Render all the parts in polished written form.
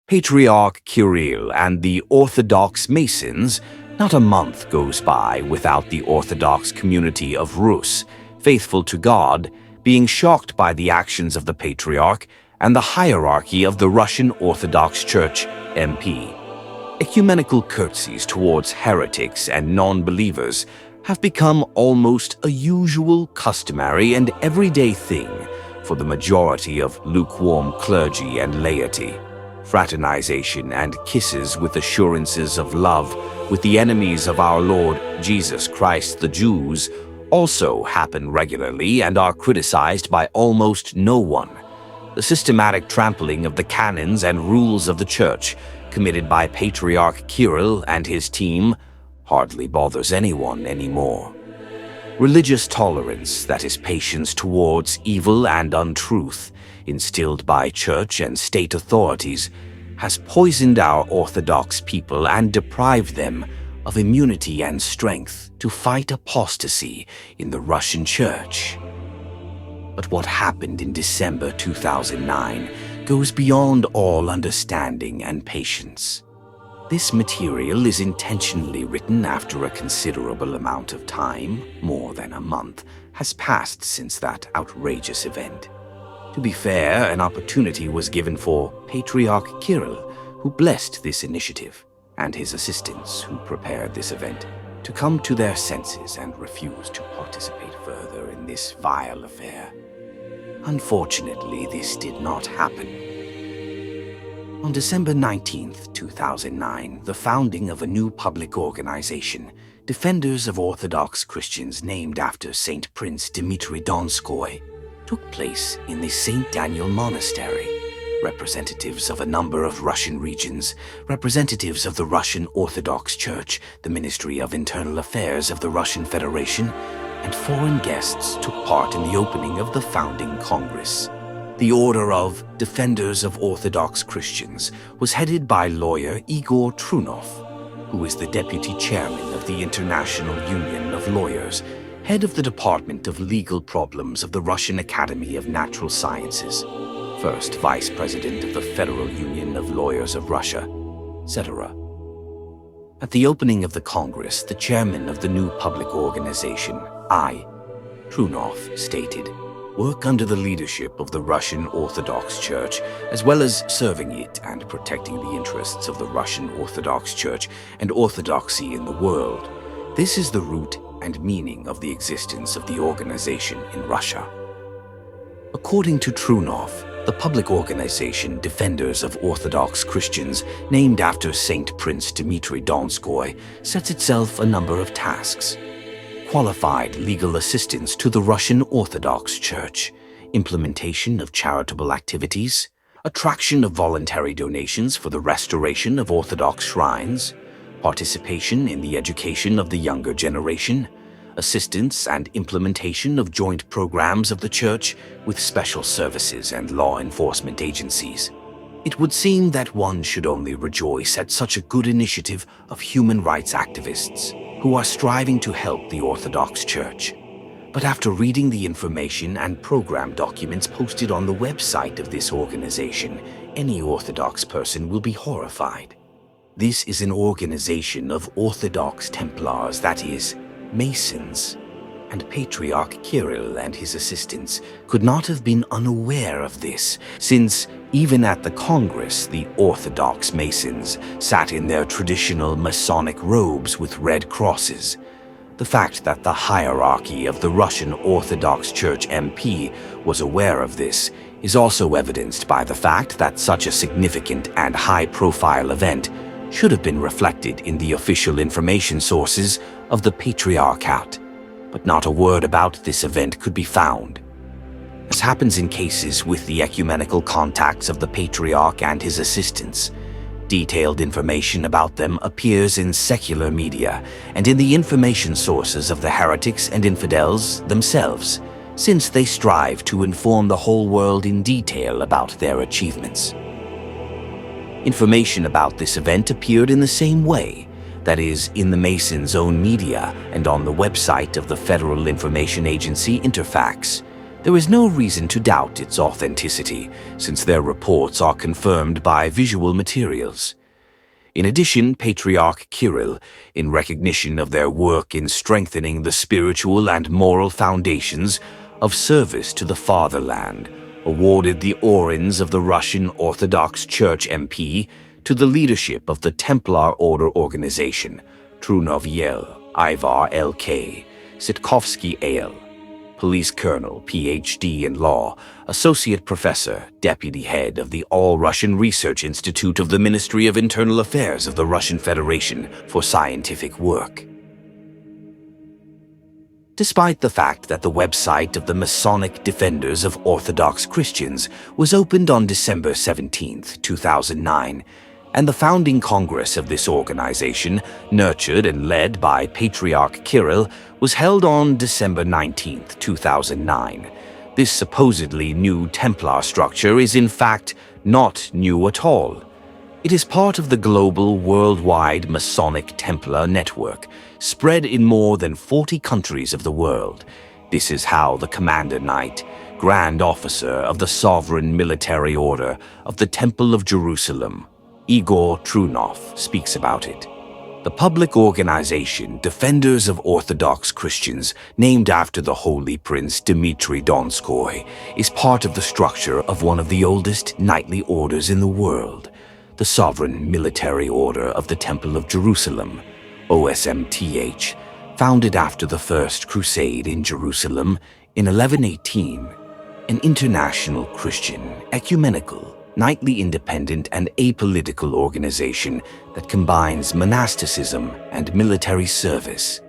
Patriarch Kirill and the Orthodox Masons, not a month goes by without the Orthodox community of Rus, faithful to God, being shocked by the actions of the Patriarch and the hierarchy of the Russian Orthodox Church, MP. Ecumenical curtsies towards heretics and non-believers have become almost a usual, customary, and everyday thing for the majority of lukewarm clergy and laity. Fraternization and kisses with assurances of love with the enemies of our Lord Jesus Christ, the Jews, also happen regularly and are criticized by almost no one. The systematic trampling of the canons and rules of the Church, committed by Patriarch Kirill and his team, hardly bothers anyone anymore. Religious tolerance, that is patience towards evil and untruth, instilled by church and state authorities, has poisoned our Orthodox people and deprived them of immunity and strength to fight apostasy in the Russian Church. But what happened in December 2009 goes beyond all understanding and patience. This material is intentionally written after a considerable amount of time, more than a month, has passed since that outrageous event. To be fair, an opportunity was given for Patriarch Kirill, who blessed this initiative, and his assistants who prepared this event, to come to their senses and refuse to participate further in this vile affair. Unfortunately, this did not happen. On December 19, 2009, the founding of a new public organization, Defenders of Orthodox Christians named after Saint Prince Dmitry Donskoy, took place in the St. Daniel Monastery. Representatives of a number of Russian regions, representatives of the Russian Orthodox Church, the Ministry of Internal Affairs of the Russian Federation, and foreign guests took part in the opening of the founding Congress. The Order of Defenders of Orthodox Christians was headed by lawyer Igor Trunov, who is the deputy chairman of the International Union of Lawyers, head of the Department of Legal Problems of the Russian Academy of Natural Sciences, first vice president of the Federal Union of Lawyers of Russia, etc. At the opening of the Congress, the chairman of the new public organization, Trunov, stated, "Work under the leadership of the Russian Orthodox Church, as well as serving it and protecting the interests of the Russian Orthodox Church and orthodoxy in the world. This is the root and meaning of the existence of the organization in Russia." According to Trunov, the public organization Defenders of Orthodox Christians, named after Saint Prince Dmitry Donskoy, sets itself a number of tasks: qualified legal assistance to the Russian Orthodox Church, implementation of charitable activities, attraction of voluntary donations for the restoration of Orthodox shrines, participation in the education of the younger generation, assistance and implementation of joint programs of the Church with special services and law enforcement agencies. It would seem that one should only rejoice at such a good initiative of human rights activists who are striving to help the Orthodox Church. But after reading the information and program documents posted on the website of this organization, any Orthodox person will be horrified. This is an organization of Orthodox Templars, that is, Masons, and Patriarch Kirill and his assistants could not have been unaware of this, since even at the Congress, the Orthodox Masons sat in their traditional Masonic robes with red crosses. The fact that the hierarchy of the Russian Orthodox Church MP was aware of this is also evidenced by the fact that such a significant and high-profile event should have been reflected in the official information sources of the Patriarchate, but not a word about this event could be found. As happens in cases with the ecumenical contacts of the Patriarch and his assistants, detailed information about them appears in secular media and in the information sources of the heretics and infidels themselves, since they strive to inform the whole world in detail about their achievements. Information about this event appeared in the same way, that is, in the Masons' own media and on the website of the Federal Information Agency Interfax. There is no reason to doubt its authenticity, since their reports are confirmed by visual materials. In addition, Patriarch Kirill, in recognition of their work in strengthening the spiritual and moral foundations of service to the fatherland, awarded the Orens of the Russian Orthodox Church MP to the leadership of the Templar Order organization, Trunov Yel, Ivar L.K., Sitkovsky A.L., Police Colonel, Ph.D. in Law, Associate Professor, Deputy Head of the All-Russian Research Institute of the Ministry of Internal Affairs of the Russian Federation for scientific work. Despite the fact that the website of the Masonic Defenders of Orthodox Christians was opened on December 17, 2009, and the founding congress of this organization, nurtured and led by Patriarch Kirill, was held on December 19, 2009. This supposedly new Templar structure is in fact not new at all. It is part of the global worldwide Masonic Templar network, spread in more than 40 countries of the world. This is how the Commander Knight, Grand Officer of the Sovereign Military Order of the Temple of Jerusalem, Igor Trunov, speaks about it. The public organization Defenders of Orthodox Christians, named after the Holy Prince Dmitry Donskoy, is part of the structure of one of the oldest knightly orders in the world, the Sovereign Military Order of the Temple of Jerusalem, OSMTH, founded after the First Crusade in Jerusalem in 1118, an international Christian, ecumenical, knightly independent and apolitical organization that combines monasticism and military service.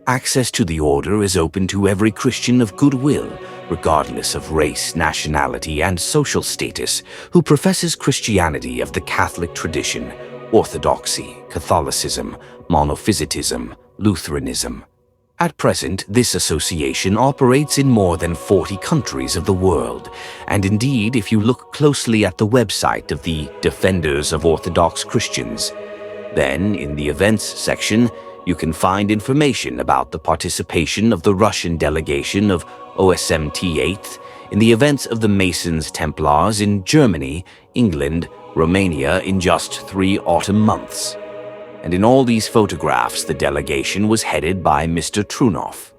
Access to the order is open to every Christian of goodwill, regardless of race, nationality, and social status, who professes Christianity of the Catholic tradition, Orthodoxy, Catholicism, Monophysitism, Lutheranism. At present, this association operates in more than 40 countries of the world, and indeed, if you look closely at the website of the Defenders of Orthodox Christians, then in the events section, you can find information about the participation of the Russian delegation of OSMT8 in the events of the Masons Templars in Germany, England, Romania in just 3 autumn months. And in all these photographs, the delegation was headed by Mr. Trunov.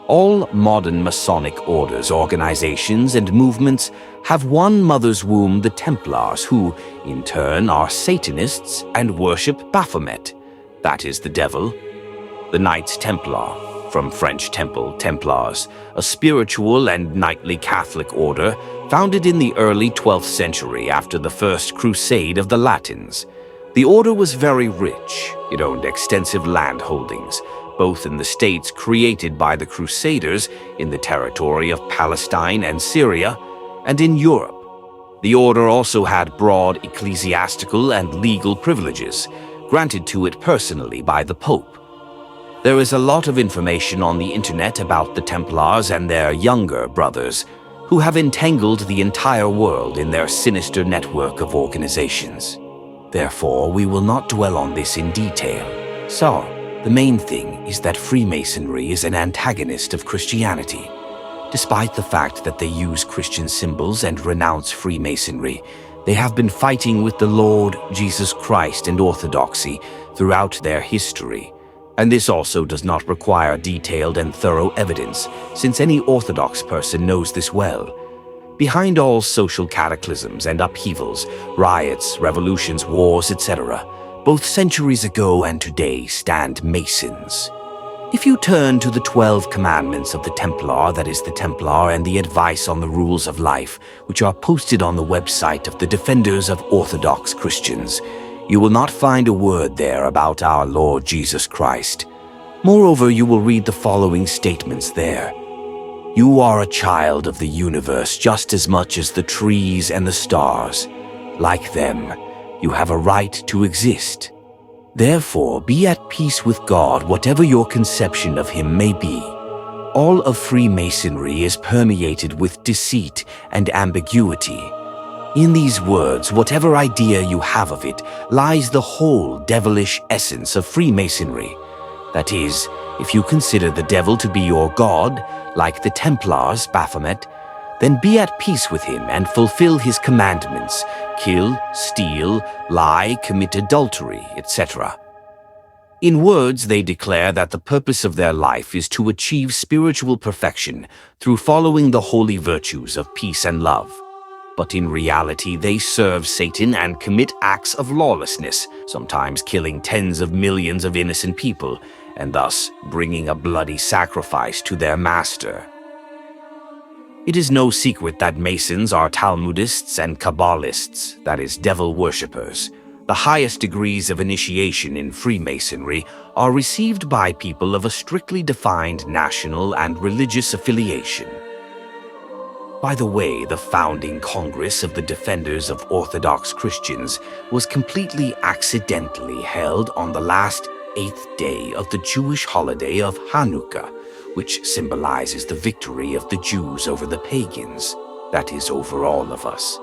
All modern Masonic orders, organizations, and movements have one mother's womb, the Templars, who, in turn, are Satanists and worship Baphomet, that is the devil. The Knights Templar, from French temple, Templars, a spiritual and knightly Catholic order founded in the early 12th century after the First Crusade of the Latins. The order was very rich. It owned extensive land holdings, both in the states created by the Crusaders in the territory of Palestine and Syria, and in Europe. The order also had broad ecclesiastical and legal privileges, granted to it personally by the Pope. There is a lot of information on the internet about the Templars and their younger brothers, who have entangled the entire world in their sinister network of organizations. Therefore, we will not dwell on this in detail. So, the main thing is that Freemasonry is an antagonist of Christianity. Despite the fact that they use Christian symbols and renounce Freemasonry, they have been fighting with the Lord Jesus Christ and Orthodoxy throughout their history. And this also does not require detailed and thorough evidence, since any Orthodox person knows this well. Behind all social cataclysms and upheavals, riots, revolutions, wars, etc., both centuries ago and today stand Masons. If you turn to the 12 commandments of the Templar, that is the Templar, and the advice on the rules of life, which are posted on the website of the Defenders of Orthodox Christians, you will not find a word there about our Lord Jesus Christ. Moreover, you will read the following statements there. You are a child of the universe just as much as the trees and the stars. Like them, you have a right to exist. Therefore, be at peace with God, whatever your conception of him may be. All of Freemasonry is permeated with deceit and ambiguity. In these words, whatever idea you have of it, lies the whole devilish essence of Freemasonry. That is, if you consider the devil to be your god, like the Templars, Baphomet, then be at peace with him and fulfill his commandments: kill, steal, lie, commit adultery, etc. In words, they declare that the purpose of their life is to achieve spiritual perfection through following the holy virtues of peace and love. But in reality, they serve Satan and commit acts of lawlessness, sometimes killing tens of millions of innocent people, and thus bringing a bloody sacrifice to their master. It is no secret that Masons are Talmudists and Kabbalists, that is, devil worshippers. The highest degrees of initiation in Freemasonry are received by people of a strictly defined national and religious affiliation. By the way, the founding Congress of the Defenders of Orthodox Christians was completely accidentally held on the last 8th day of the Jewish holiday of Hanukkah, which symbolizes the victory of the Jews over the pagans, that is, over all of us.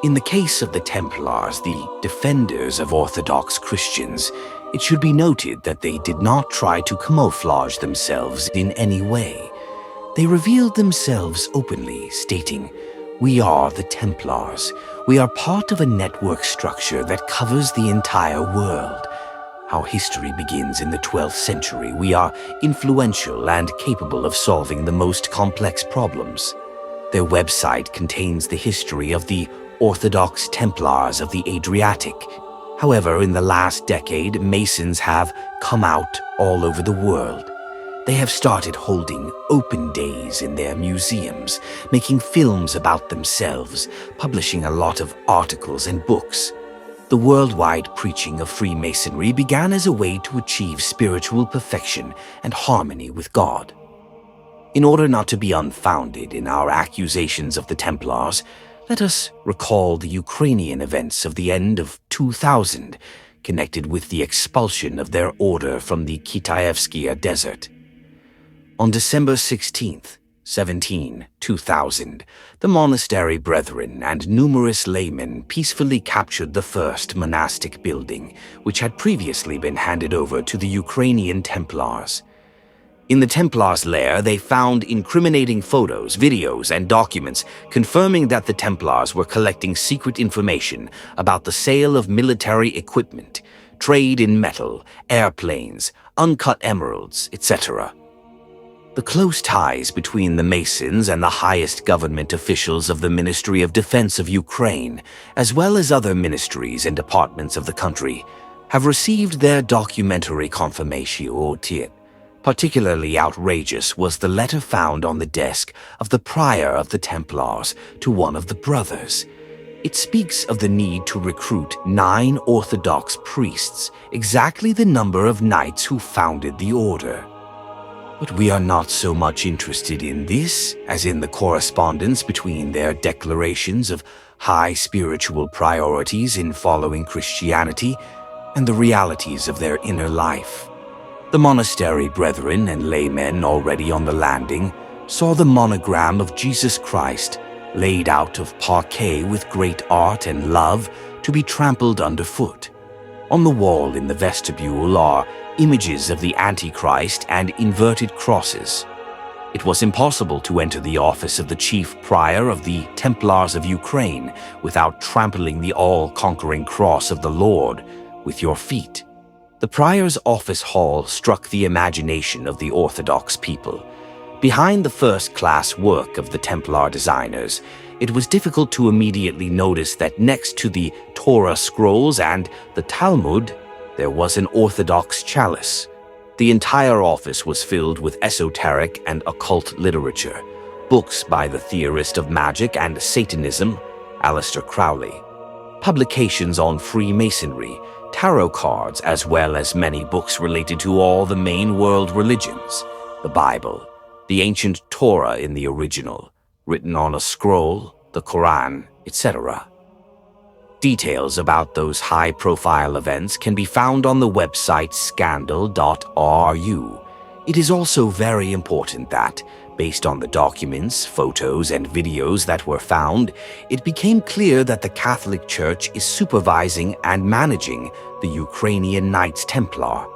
In the case of the Templars, the Defenders of Orthodox Christians, it should be noted that they did not try to camouflage themselves in any way. They revealed themselves openly, stating, "We are the Templars. We are part of a network structure that covers the entire world. Our history begins in the 12th century. We are influential and capable of solving the most complex problems." Their website contains the history of the Orthodox Templars of the Adriatic. However, in the last decade, Masons have come out all over the world. They have started holding open days in their museums, making films about themselves, publishing a lot of articles and books. The worldwide preaching of Freemasonry began as a way to achieve spiritual perfection and harmony with God. In order not to be unfounded in our accusations of the Templars, let us recall the Ukrainian events of the end of 2000, connected with the expulsion of their order from the Kitaevskaya Desert. On December 16th, 2000, the monastery brethren and numerous laymen peacefully captured the first monastic building, which had previously been handed over to the Ukrainian Templars. In the Templars' lair, they found incriminating photos, videos, and documents confirming that the Templars were collecting secret information about the sale of military equipment, trade in metal, airplanes, uncut emeralds, etc. The close ties between the Masons and the highest government officials of the Ministry of Defense of Ukraine, as well as other ministries and departments of the country, have received their documentary confirmation. Particularly outrageous was the letter found on the desk of the prior of the Templars to one of the brothers. It speaks of the need to recruit 9 Orthodox priests, exactly the number of knights who founded the order. But we are not so much interested in this as in the correspondence between their declarations of high spiritual priorities in following Christianity and the realities of their inner life. The monastery brethren and laymen already on the landing saw the monogram of Jesus Christ laid out of parquet with great art and love to be trampled underfoot. On the wall in the vestibule are images of the Antichrist and inverted crosses. It was impossible to enter the office of the chief prior of the Templars of Ukraine without trampling the all-conquering cross of the Lord with your feet. The prior's office hall struck the imagination of the Orthodox people. Behind the first-class work of the Templar designers, it was difficult to immediately notice that next to the Torah scrolls and the Talmud, there was an Orthodox chalice. The entire office was filled with esoteric and occult literature, books by the theorist of magic and Satanism, Aleister Crowley, publications on Freemasonry, tarot cards, as well as many books related to all the main world religions, the Bible, the ancient Torah in the original, written on a scroll, the Quran, etc. Details about those high-profile events can be found on the website scandal.ru. It is also very important that, based on the documents, photos, and videos that were found, it became clear that the Catholic Church is supervising and managing the Ukrainian Knights Templar.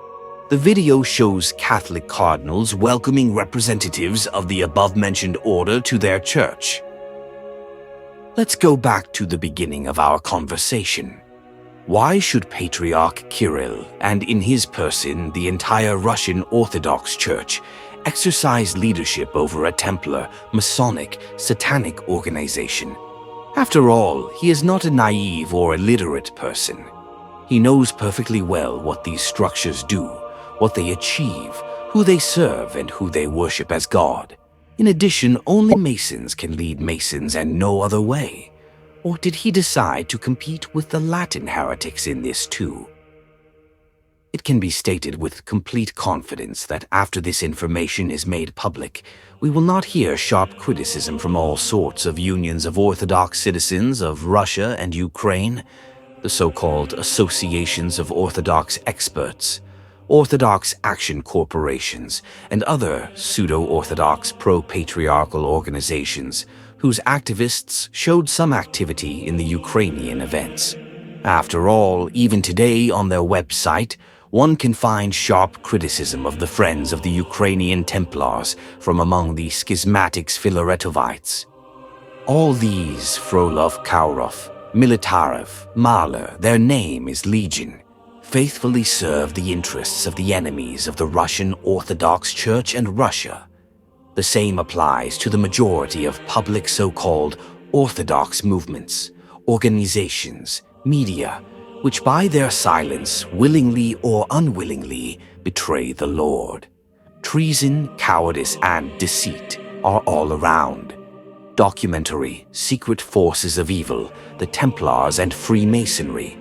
The video shows Catholic cardinals welcoming representatives of the above-mentioned order to their church. Let's go back to the beginning of our conversation. Why should Patriarch Kirill, and in his person the entire Russian Orthodox Church, exercise leadership over a Templar, Masonic, satanic organization? After all, he is not a naive or illiterate person. He knows perfectly well what these structures do, what they achieve, who they serve, and who they worship as God. In addition, only Masons can lead Masons and no other way. Or did he decide to compete with the Latin heretics in this too? It can be stated with complete confidence that after this information is made public, we will not hear sharp criticism from all sorts of unions of Orthodox citizens of Russia and Ukraine, the so-called associations of Orthodox experts, Orthodox action corporations, and other pseudo-Orthodox pro-patriarchal organizations whose activists showed some activity in the Ukrainian events. After all, even today on their website, one can find sharp criticism of the Friends of the Ukrainian Templars from among the schismatics Filaretovites. All these, Frolov, Kaurov, Militarev, Mahler, their name is Legion, faithfully serve the interests of the enemies of the Russian Orthodox Church and Russia. The same applies to the majority of public so-called Orthodox movements, organizations, media, which by their silence, willingly or unwillingly, betray the Lord. Treason, cowardice, and deceit are all around. Documentary, secret forces of evil, the Templars and Freemasonry.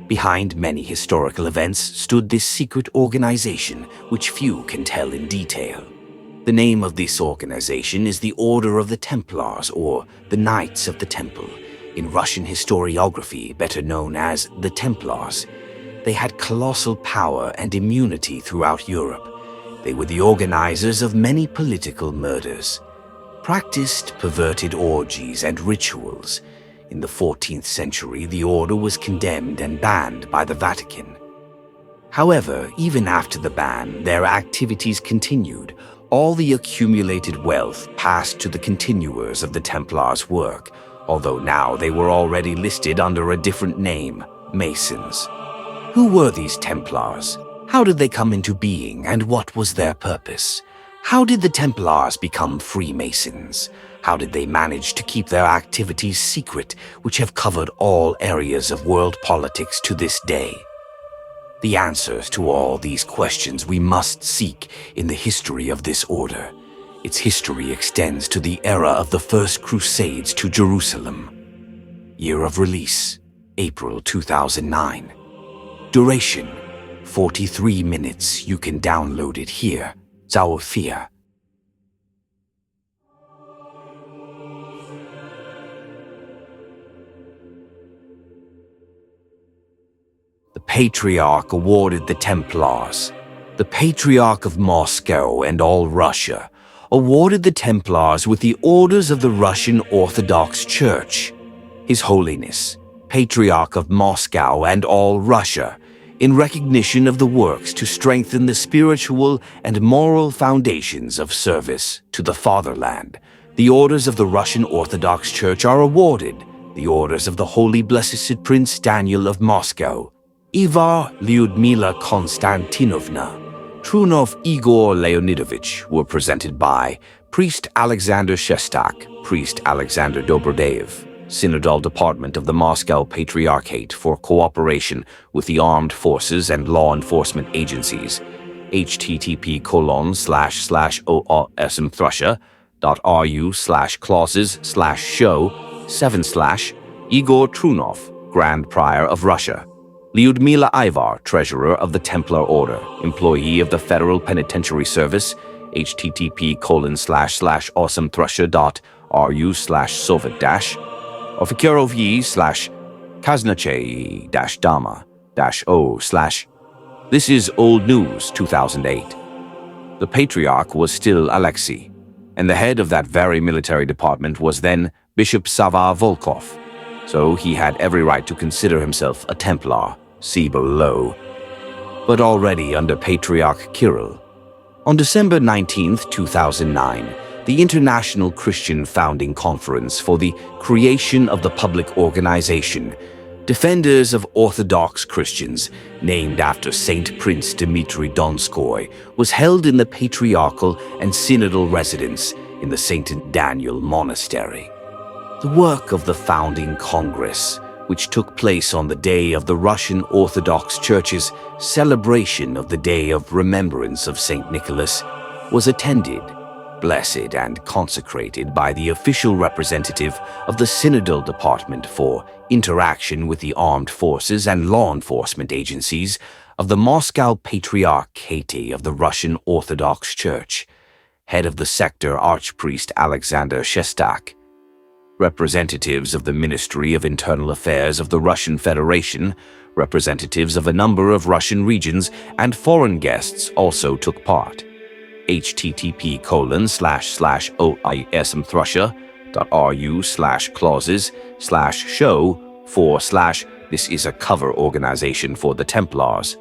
Behind many historical events stood this secret organization, which few can tell in detail. The name of this organization is the Order of the Templars, or the Knights of the Temple, in Russian historiography better known as the Templars. They had colossal power and immunity throughout Europe. They were the organizers of many political murders, practiced perverted orgies and rituals. In the 14th century, the order was condemned and banned by the Vatican. However, even after the ban, their activities continued. All the accumulated wealth passed to the continuers of the Templars' work, although now they were already listed under a different name, Masons. Who were these Templars? How did they come into being, and what was their purpose? How did the Templars become Freemasons? How did they manage to keep their activities secret, which have covered all areas of world politics to this day? The answers to all these questions we must seek in the history of this order. Its history extends to the era of the First Crusades to Jerusalem. Year of release, April 2009. Duration, 43 minutes. You can download it here. Zauthia. The Patriarch awarded the Templars. The Patriarch of Moscow and all Russia awarded the Templars with the orders of the Russian Orthodox Church. His Holiness, Patriarch of Moscow and all Russia, in recognition of the works to strengthen the spiritual and moral foundations of service to the fatherland. The orders of the Russian Orthodox Church are awarded. The orders of the Holy Blessed Prince Daniel of Moscow, Ivar Lyudmila Konstantinovna, Trunov Igor Leonidovich were presented by Priest Alexander Shestak, Priest Alexander Dobrodev, Synodal Department of the Moscow Patriarchate for cooperation with the armed forces and law enforcement agencies, http://osmthrussia.ru/clauses/show 7/ Igor Trunov, Grand Prior of Russia. Lyudmila Ivar, Treasurer of the Templar Order, employee of the Federal Penitentiary Service, http://osmthrussia.ru/soviet- Ofikirovyi/Kaznachei-Dama-O/. This is old news, 2008. The Patriarch was still Alexei, and the head of that very military department was then Bishop Sava Volkov, so he had every right to consider himself a Templar. See below. but already under Patriarch Kirill. On December 19, 2009, the International Christian Founding Conference for the Creation of the Public Organization, Defenders of Orthodox Christians, named after Saint Prince Dmitry Donskoy, was held in the patriarchal and synodal residence in the St. Daniel Monastery. The work of the founding Congress, which took place on the day of the Russian Orthodox Church's celebration of the Day of Remembrance of St. Nicholas, was attended, blessed and consecrated by the official representative of the Synodal Department for Interaction with the Armed Forces and Law Enforcement Agencies of the Moscow Patriarchate of the Russian Orthodox Church, head of the sector Archpriest Alexander Shestak, representatives of the Ministry of Internal Affairs of the Russian Federation, representatives of a number of Russian regions, and foreign guests also took part. http://oismthrussia.ru/clauses/show/this is a cover organization for the Templars.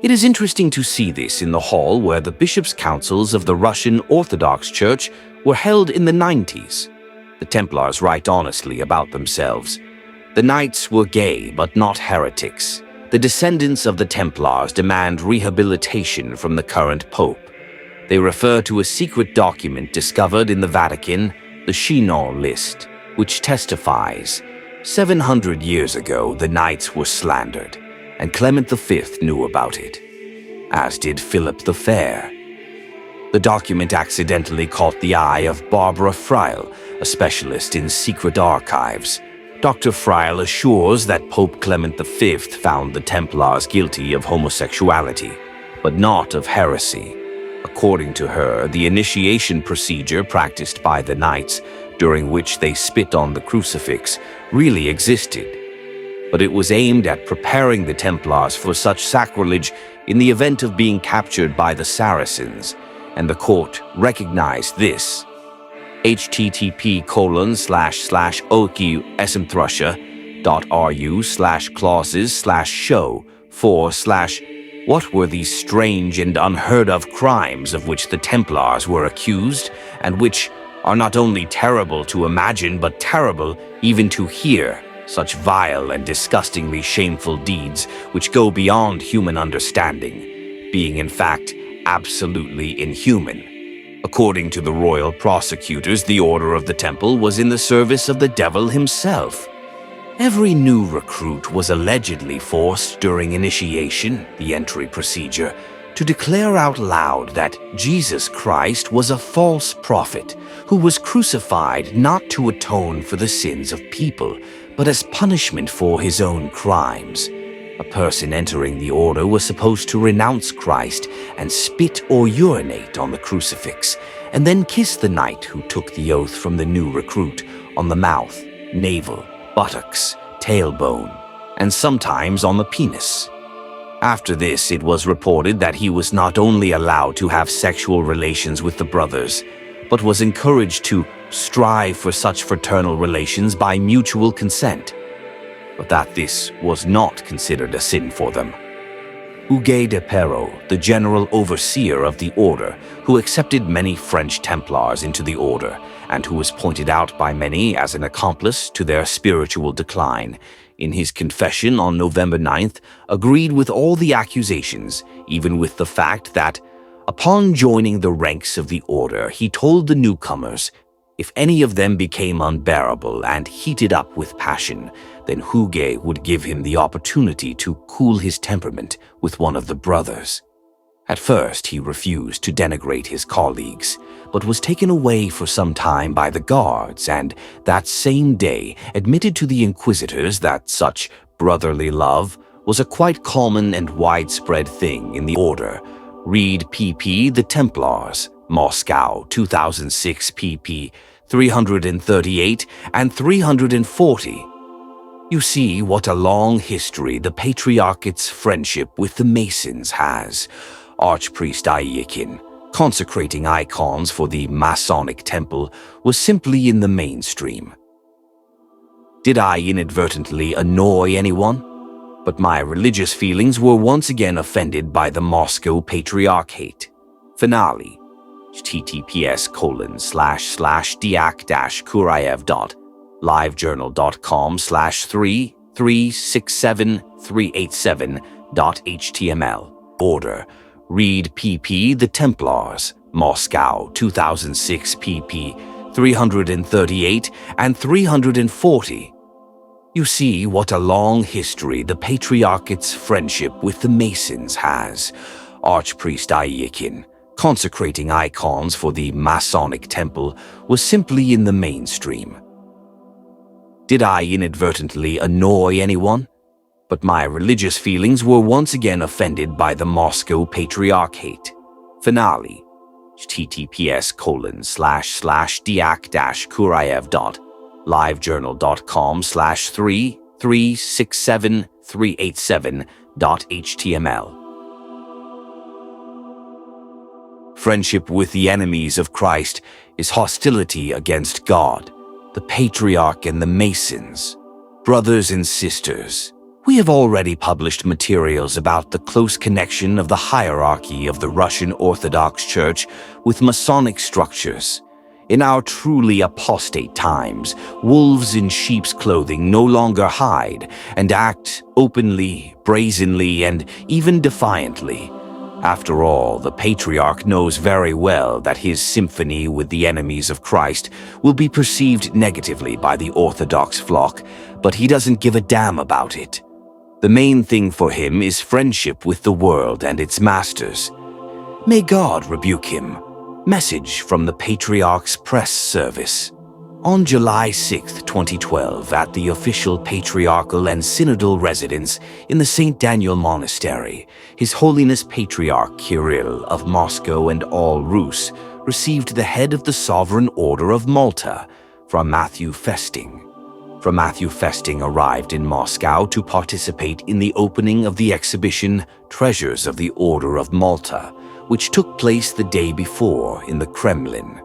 It is interesting to see this in the hall where the bishops' councils of the Russian Orthodox Church were held in the 90s. The Templars write honestly about themselves. The knights were gay but not heretics. The descendants of the Templars demand rehabilitation from the current pope. They refer to a secret document discovered in the Vatican, the Chinon List, which testifies 700 years ago the knights were slandered, and Clement V knew about it, as did Philip the Fair. The document accidentally caught the eye of Barbara Freil, a specialist in secret archives. Dr. Freil assures that Pope Clement V found the Templars guilty of homosexuality, but not of heresy. According to her, the initiation procedure practiced by the knights, during which they spit on the crucifix, really existed. But it was aimed at preparing the Templars for such sacrilege in the event of being captured by the Saracens, and the court recognized this. http://oismthrussia.ru/clauses/show/. What were these strange and unheard-of crimes of which the Templars were accused, and which are not only terrible to imagine but terrible even to hear? Such vile and disgustingly shameful deeds which go beyond human understanding, being in fact absolutely inhuman. According to the royal prosecutors, the Order of the Temple was in the service of the devil himself. Every new recruit was allegedly forced during initiation, the entry procedure, to declare out loud that Jesus Christ was a false prophet who was crucified not to atone for the sins of people, but as punishment for his own crimes. A person entering the order was supposed to renounce Christ and spit or urinate on the crucifix, and then kiss the knight who took the oath from the new recruit on the mouth, navel, buttocks, tailbone, and sometimes on the penis. After this, it was reported that he was not only allowed to have sexual relations with the brothers, but was encouraged to strive for such fraternal relations by mutual consent, but that this was not considered a sin for them. Hugues de Perrot, the general overseer of the order, who accepted many French Templars into the order, and who was pointed out by many as an accomplice to their spiritual decline, in his confession on November 9th, agreed with all the accusations, even with the fact that, upon joining the ranks of the order, he told the newcomers, if any of them became unbearable and heated up with passion, then Hugues would give him the opportunity to cool his temperament with one of the brothers. At first, he refused to denigrate his colleagues, but was taken away for some time by the guards and, that same day, admitted to the inquisitors that such brotherly love was a quite common and widespread thing in the order. Read pp. The Templars, Moscow, 2006 pp. 338 and 340. You see what a long history the Patriarchate's friendship with the Masons has. Archpriest Iakin, consecrating icons for the Masonic temple, was simply in the mainstream. Did I inadvertently annoy anyone? But my religious feelings were once again offended by the Moscow Patriarchate. Finale. https://diak-kuraev.livejournal.com/3367387.html. Order. Read pp. The Templars, Moscow, 2006 pp. 338 and 340. You see what a long history the Patriarchate's friendship with the Masons has. Archpriest Iakin, consecrating icons for the Masonic temple, was simply in the mainstream. Did I inadvertently annoy anyone? But my religious feelings were once again offended by the Moscow Patriarchate. Finale. https://diak-kuraev.livejournal.com/3367387.html. Friendship with the enemies of Christ is hostility against God, the Patriarch and the Masons. Brothers and sisters, we have already published materials about the close connection of the hierarchy of the Russian Orthodox Church with Masonic structures. In our truly apostate times, wolves in sheep's clothing no longer hide and act openly, brazenly, and even defiantly. After all, the Patriarch knows very well that his symphony with the enemies of Christ will be perceived negatively by the Orthodox flock, but he doesn't give a damn about it. The main thing for him is friendship with the world and its masters. May God rebuke him. Message from the Patriarch's press service. On July 6, 2012, at the official patriarchal and synodal residence in the St. Daniel Monastery, His Holiness Patriarch Kirill of Moscow and all Rus received the head of the Sovereign Order of Malta from Matthew Festing. Matthew Festing arrived in Moscow to participate in the opening of the exhibition Treasures of the Order of Malta, which took place the day before in the Kremlin.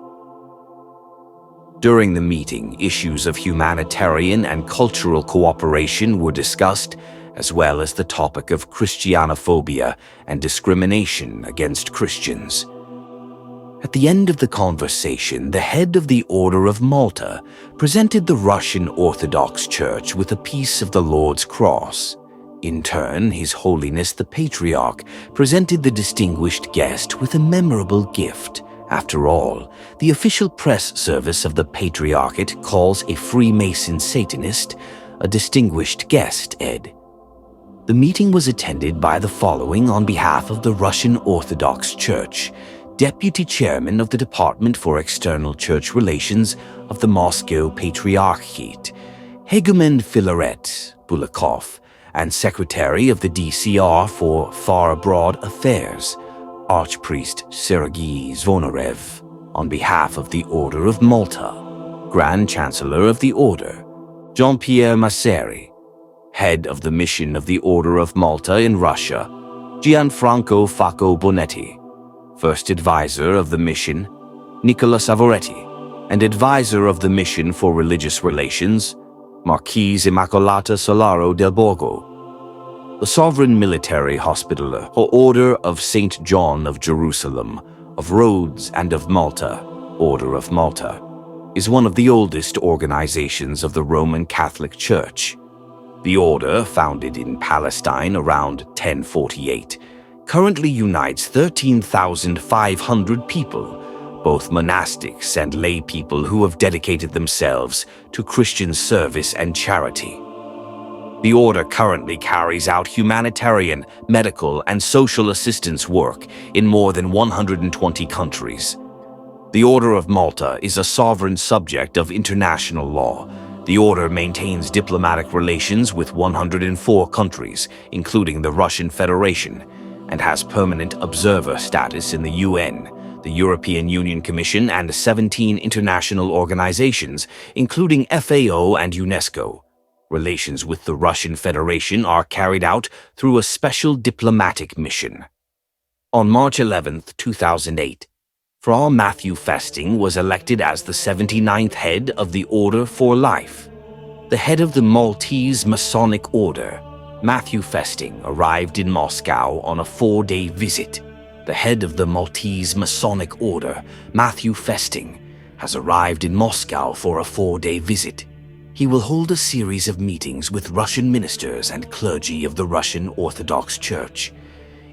During the meeting, issues of humanitarian and cultural cooperation were discussed, as well as the topic of Christianophobia and discrimination against Christians. At the end of the conversation, the head of the Order of Malta presented the Russian Orthodox Church with a piece of the Lord's Cross. In turn, His Holiness the Patriarch presented the distinguished guest with a memorable gift. After all, the official press service of the Patriarchate calls a Freemason Satanist a distinguished guest, Ed. The meeting was attended by the following on behalf of the Russian Orthodox Church: Deputy Chairman of the Department for External Church Relations of the Moscow Patriarchate, Hegumen Filaret Bulakov, and Secretary of the DCR for Far Abroad Affairs, Archpriest Sergei Zvonorev, on behalf of the Order of Malta, Grand Chancellor of the Order, Jean-Pierre Masseri, Head of the Mission of the Order of Malta in Russia, Gianfranco Facco Bonetti, First Advisor of the Mission, Nicola Savoretti, and Advisor of the Mission for Religious Relations, Marquise Immacolata Solaro del Borgo, the Sovereign Military Hospitaller or Order of St. John of Jerusalem, of Rhodes and of Malta, Order of Malta, is one of the oldest organizations of the Roman Catholic Church. The order, founded in Palestine around 1048, currently unites 13,500 people, both monastics and lay people who have dedicated themselves to Christian service and charity. The order currently carries out humanitarian, medical, and social assistance work in more than 120 countries. The Order of Malta is a sovereign subject of international law. The order maintains diplomatic relations with 104 countries, including the Russian Federation, and has permanent observer status in the UN, the European Union Commission, and 17 international organizations, including FAO and UNESCO. Relations with the Russian Federation are carried out through a special diplomatic mission. On March 11, 2008, Fra Matthew Festing was elected as the 79th head of the Order for Life. The head of the Maltese Masonic Order, Matthew Festing arrived in Moscow on a 4-day visit. The head of the Maltese Masonic Order, Matthew Festing, has arrived in Moscow for a 4-day visit. He will hold a series of meetings with Russian ministers and clergy of the Russian Orthodox Church.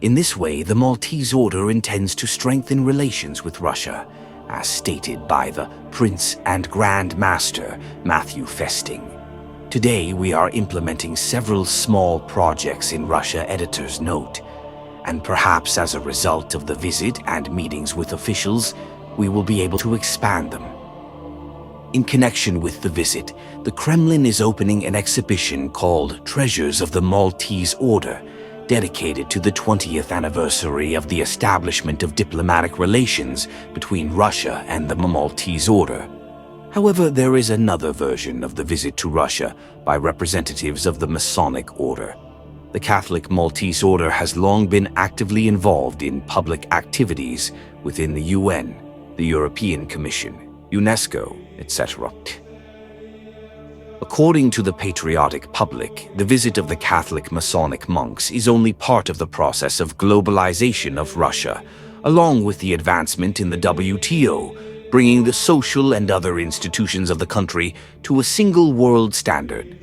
In this way, the Maltese Order intends to strengthen relations with Russia, as stated by the Prince and Grand Master, Matthew Festing. Today, we are implementing several small projects in Russia, editor's note, and perhaps as a result of the visit and meetings with officials, we will be able to expand them. In connection with the visit, the Kremlin is opening an exhibition called Treasures of the Maltese Order, dedicated to the 20th anniversary of the establishment of diplomatic relations between Russia and the Maltese Order. However, there is another version of the visit to Russia by representatives of the Masonic Order. The Catholic Maltese Order has long been actively involved in public activities within the UN, the European Commission, UNESCO, etc. According to the patriotic public, the visit of the Catholic Masonic monks is only part of the process of globalization of Russia, along with the advancement in the WTO, bringing the social and other institutions of the country to a single world standard.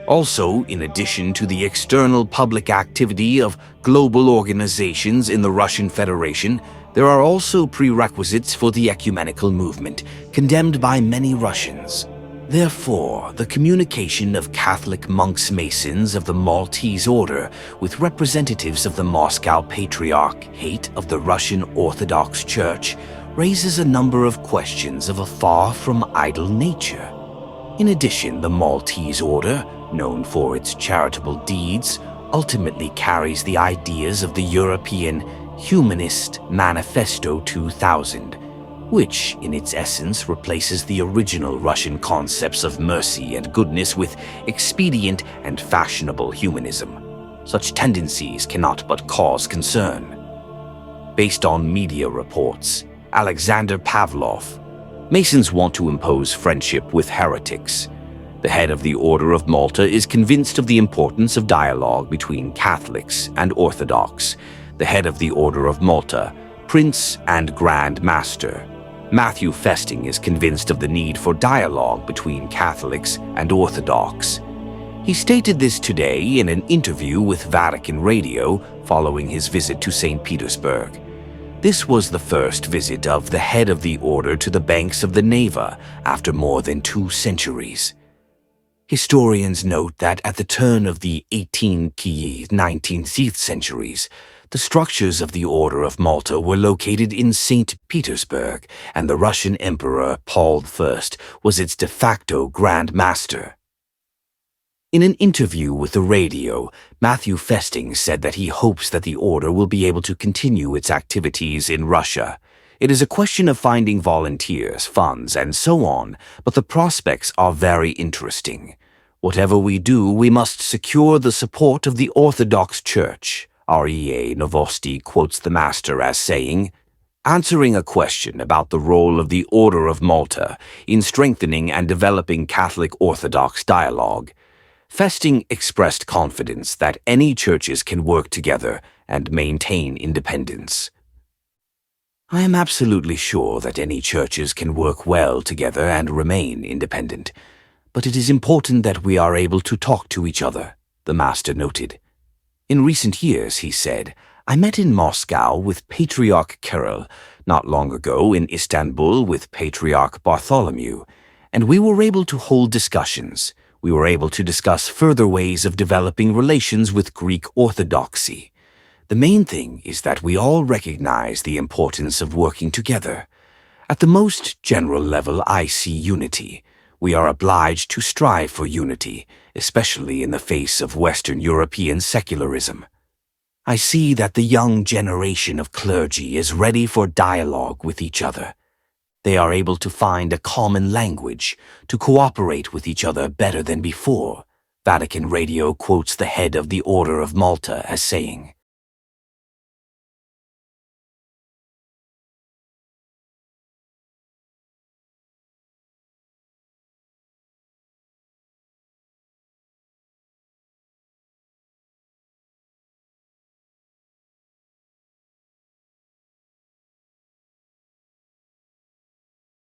Also, in addition to the external public activity of global organizations in the Russian Federation, there are also prerequisites for the ecumenical movement, condemned by many Russians. Therefore, the communication of Catholic monks Masons of the Maltese Order with representatives of the Moscow Patriarchate of the Russian Orthodox Church raises a number of questions of a far from idle nature. In addition, the Maltese Order, known for its charitable deeds, ultimately carries the ideas of the European Humanist Manifesto 2000, which, in its essence, replaces the original Russian concepts of mercy and goodness with expedient and fashionable humanism. Such tendencies cannot but cause concern. Based on media reports, Alexander Pavlov, Masons want to impose friendship with heretics. The head of the Order of Malta is convinced of the importance of dialogue between Catholics and Orthodox. The head of the Order of Malta, Prince and Grand Master, Matthew Festing, is convinced of the need for dialogue between Catholics and Orthodox. He stated this today in an interview with Vatican Radio following his visit to St. Petersburg. This was the first visit of the head of the order to the banks of the Neva after more than 2 centuries. Historians note that at the turn of the 18th, 19th centuries, the structures of the Order of Malta were located in St. Petersburg, and the Russian Emperor Paul I was its de facto Grand Master. In an interview with the radio, Matthew Festing said that he hopes that the order will be able to continue its activities in Russia. It is a question of finding volunteers, funds, and so on, but the prospects are very interesting. Whatever we do, we must secure the support of the Orthodox Church. REA Novosti quotes the Master as saying, answering a question about the role of the Order of Malta in strengthening and developing Catholic Orthodox dialogue, Festing expressed confidence that any churches can work together and maintain independence. I am absolutely sure that any churches can work well together and remain independent, but it is important that we are able to talk to each other, the Master noted. In recent years, he said, I met in Moscow with Patriarch Kirill, not long ago in Istanbul with Patriarch Bartholomew, and we were able to hold discussions. We were able to discuss further ways of developing relations with Greek Orthodoxy. The main thing is that we all recognize the importance of working together. At the most general level, I see unity. We are obliged to strive for unity, especially in the face of Western European secularism. I see that the young generation of clergy is ready for dialogue with each other. They are able to find a common language, to cooperate with each other better than before. Vatican Radio quotes the head of the Order of Malta as saying,